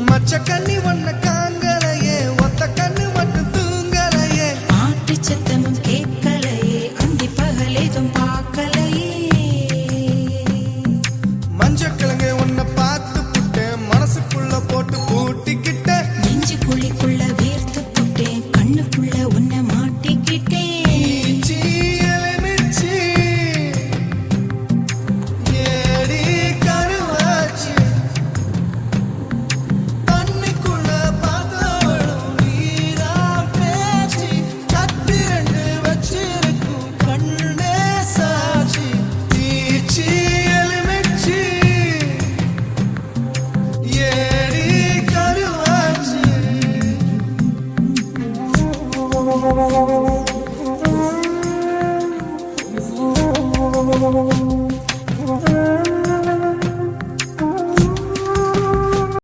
மச்ச கண்ணி ஒன்ன காங்கலையே ஒத்த கண்ணு மட்டும் தூங்கலையே ஆட்டு சத்தமும் கேட்கலையே அந்தி பகலேதும் பார்க்கலையே மஞ்ச கிழங்கு ஒன்ன பார்த்து புட்டேன் மனசுக்குள்ள போட்டு பூட்டிக்கிட்ட நெஞ்சு குழிக்குள்ள வீர்த்து புட்டேன் கண்ணுக்குள்ள உன்னை மாட்டிக்கிட்டேன் Oh